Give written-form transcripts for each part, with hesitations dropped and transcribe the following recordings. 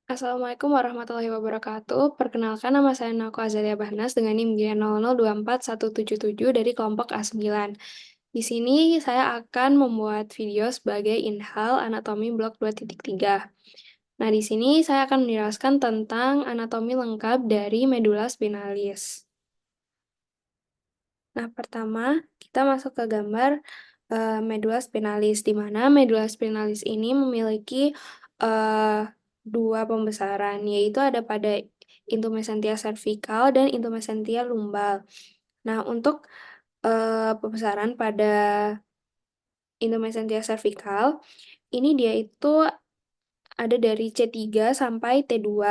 Assalamualaikum warahmatullahi wabarakatuh. Perkenalkan nama saya Nako Azalia Bahnas dengan NIM G00241177 dari kelompok A9. Di sini saya akan membuat video sebagai inhal anatomi blok 2.3. Nah, di sini saya akan menjelaskan tentang anatomi lengkap dari medula spinalis. Nah, pertama kita masuk ke gambar medula spinalis, di mana medula spinalis ini memiliki eh, dua pembesaran, yaitu ada pada intumesentia cervical dan intumesentia lumbal. Nah, untuk pembesaran pada intumesentia cervical, ini dia itu ada dari C3 sampai T2.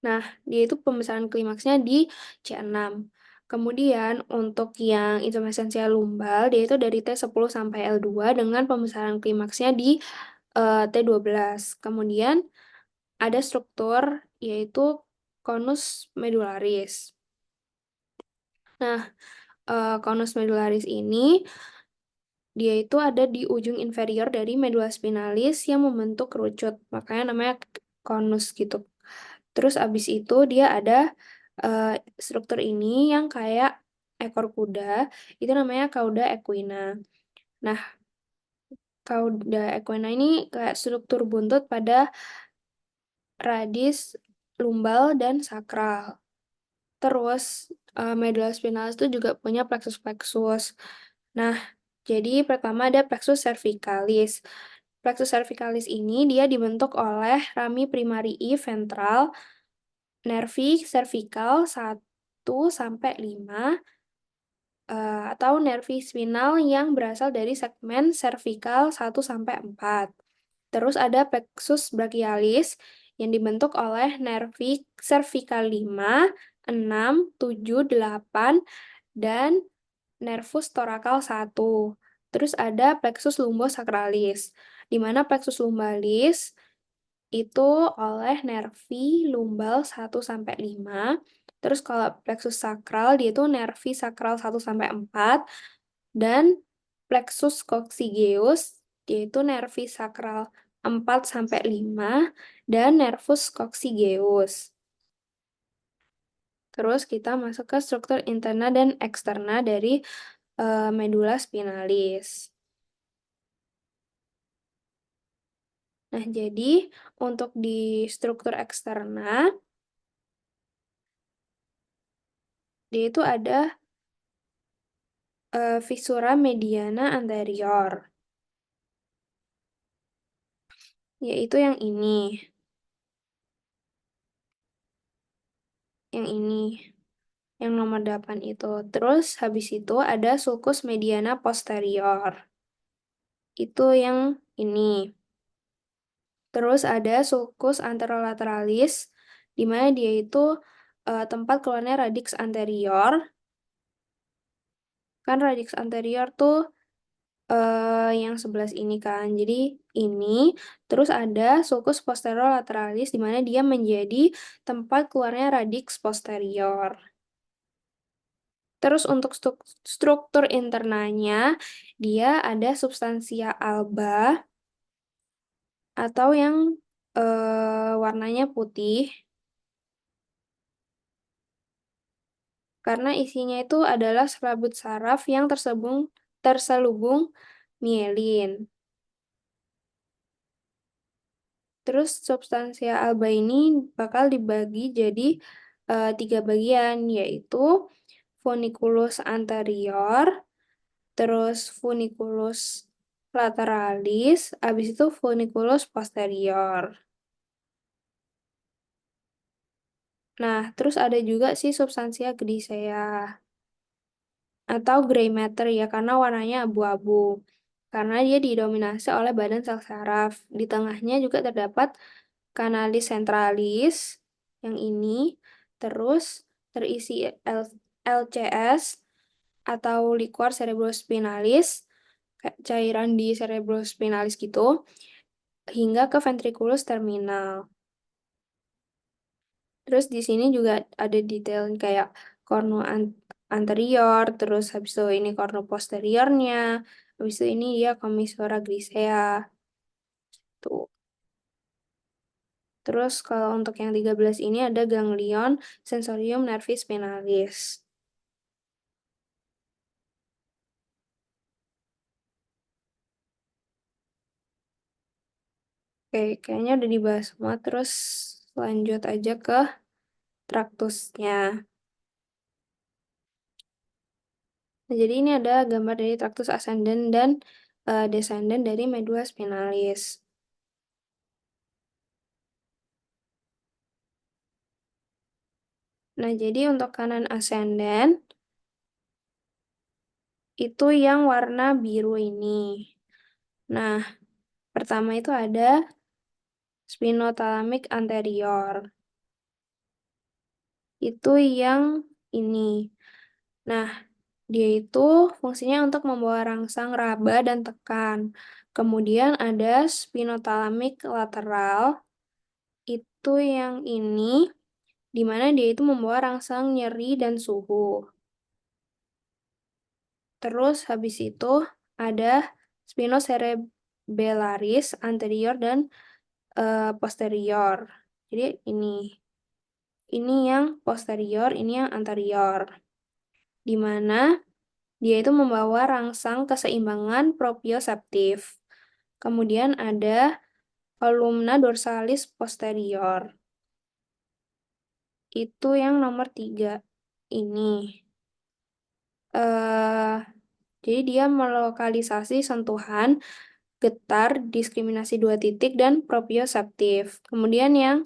Nah, dia itu pembesaran klimaksnya di C6. Kemudian untuk yang insulinsensia lumbal, dia itu dari T10 sampai L2 dengan pembesaran klimaksnya di T12. Kemudian ada struktur yaitu konus medularis. Nah, konus medularis ini dia itu ada di ujung inferior dari medula spinalis yang membentuk kerucut. Makanya namanya konus gitu. Terus abis itu dia ada eh, struktur ini yang kayak ekor kuda, itu namanya cauda equina. Nah, cauda equina ini kayak struktur buntut pada radis, lumbal, dan sakral. Terus medula spinalis itu juga punya plexus-plexus. Nah, jadi pertama ada plexus cervicalis. Plexus cervicalis ini dia dibentuk oleh rami primarii ventral, nervi cervical 1 sampai 5, atau nervi spinal yang berasal dari segmen cervical 1 sampai 4. Terus ada plexus brachialis yang dibentuk oleh nervi cervical 5, 6, 7, 8, dan nervus thoracal 1. Terus ada plexus lumbosacralis, di mana plexus lumbalis itu oleh nervi lumbal 1 sampai 5. Terus kalau plexus sakral dia itu nervi sakral 1 sampai 4. Dan plexus coccygeus dia itu nervi sakral 4 sampai 5 dan nervus coccygeus. Terus kita masuk ke struktur interna dan eksterna dari medula spinalis. Nah, jadi untuk di struktur eksterna, dia itu ada fissura mediana anterior, yaitu yang ini, yang nomor 8 itu. Terus habis itu ada sulcus mediana posterior, itu yang ini. Terus ada sulcus anterolateralis, di mana dia itu tempat keluarnya radix anterior. Kan radix anterior tuh yang sebelah ini kan. Jadi ini terus ada sulcus posterolaterales di mana dia menjadi tempat keluarnya radix posterior. Terus untuk struktur internanya dia ada substansia alba atau yang warnanya putih karena isinya itu adalah selabut saraf yang terselubung mielin. Terus substansia alba ini bakal dibagi jadi 3 bagian, yaitu funiculus anterior, terus funiculus lateralis, habis itu funiculus posterior. Nah, terus ada juga sih substansia grisea atau gray matter ya, karena warnanya abu-abu. Karena dia didominasi oleh badan sel saraf. Di tengahnya juga terdapat kanalis centralis yang ini, terus terisi LCS atau liquor cerebrospinalis, kayak cairan di cerebrospinalis gitu, hingga ke ventriculus terminal. Terus di sini juga ada detail kayak kornu anterior, terus habis itu ini kornu posteriornya, habis itu ini dia commissura grisea. Tuh. Terus kalau untuk yang 13 ini ada ganglion sensorium nervi spinalis. Oke, kayaknya udah dibahas semua. Terus lanjut aja ke traktusnya. Nah, jadi ini ada gambar dari traktus ascendens dan descendens dari medula spinalis. Nah, jadi untuk kanan ascendens itu yang warna biru ini. Nah, pertama itu ada spinothalamic anterior. Itu yang ini. Nah, dia itu fungsinya untuk membawa rangsang raba dan tekan. Kemudian ada spinothalamic lateral. Itu yang ini, di mana dia itu membawa rangsang nyeri dan suhu. Terus habis itu ada spinocerebellaris anterior dan posterior. Jadi ini yang posterior, ini yang anterior. Di mana dia itu membawa rangsang keseimbangan proprioseptif. Kemudian ada columna dorsalis posterior. Itu yang nomor 3 ini. eh jadi dia melokalisasi sentuhan, getar, diskriminasi 2 titik, dan proprioseptif. Kemudian yang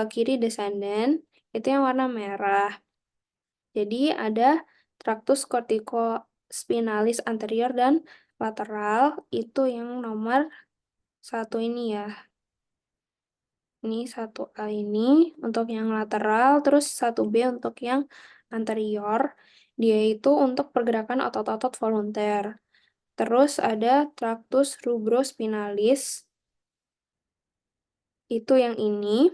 kiri descendant, itu yang warna merah. Jadi ada traktus corticospinalis anterior dan lateral, itu yang nomor 1 ini ya. Ini 1A ini untuk yang lateral, terus 1B untuk yang anterior. Dia itu untuk pergerakan otot-otot volunteer. Terus ada traktus rubrospinalis, itu yang ini,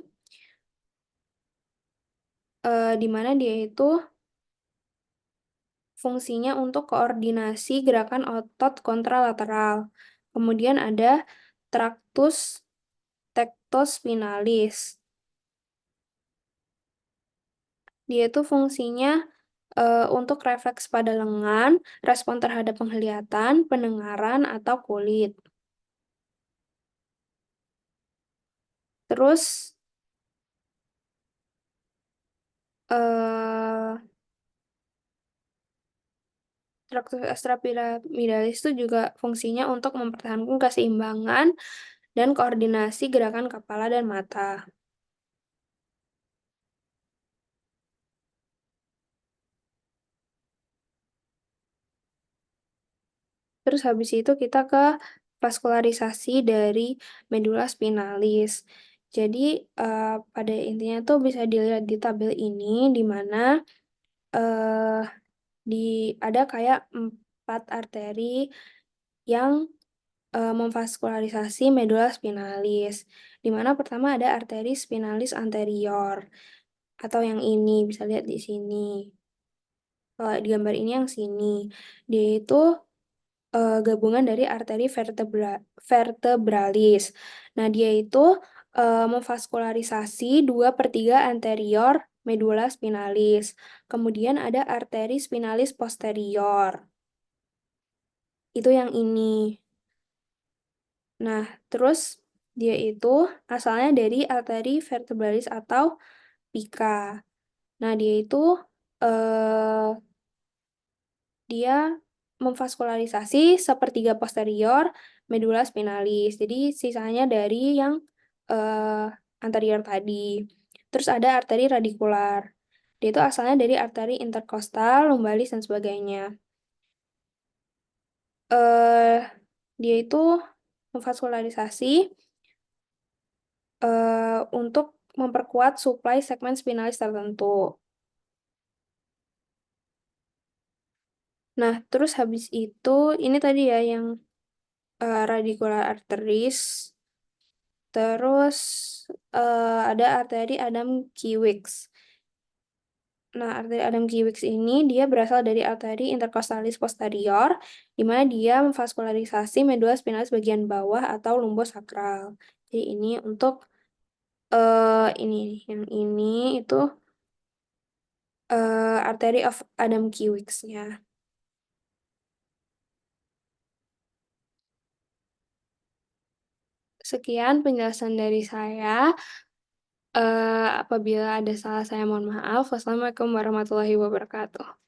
di mana dia itu fungsinya untuk koordinasi gerakan otot kontralateral. Kemudian ada traktus tectospinalis. Dia itu fungsinya untuk refleks pada lengan, respon terhadap penglihatan, pendengaran, atau kulit. Terus eh traktus extrapyramidalis itu juga fungsinya untuk mempertahankan keseimbangan dan koordinasi gerakan kepala dan mata. Terus habis itu kita ke vaskularisasi dari medula spinalis. Jadi pada intinya tuh bisa dilihat di tabel ini di mana eh ada kayak 4 arteri yang memvaskularisasi medula spinalis. Di mana pertama ada arteri spinalis anterior atau yang ini bisa lihat di sini. Kalau di gambar ini yang sini, dia itu gabungan dari arteri vertebralis. Nah, dia itu memvaskularisasi 2/3 anterior medula spinalis. Kemudian ada arteri spinalis posterior. Itu yang ini. Nah, terus dia itu asalnya dari arteri vertebralis atau pika. Nah, dia memvaskularisasi 1/3 posterior medula spinalis. Jadi sisanya dari yang eh, anterior tadi. Terus ada arteri radikular. Dia itu asalnya dari arteri interkostal, lumbalis, dan sebagainya. eh Dia itu memvaskularisasi untuk memperkuat suplai segmen spinalis tertentu. Nah, terus habis itu, ini tadi ya yang radicular arteries. Terus ada arteri Adam Kiewicz. Nah, arteri Adam Kiewicz ini dia berasal dari arteri intercostalis posterior, di mana dia memvaskularisasi medula spinalis bagian bawah atau lumbosakral. Jadi ini untuk Ini nih, yang ini itu Artery of Adam Kiewicz-nya. Sekian penjelasan dari saya. Apabila ada salah saya mohon maaf. Wassalamualaikum warahmatullahi wabarakatuh.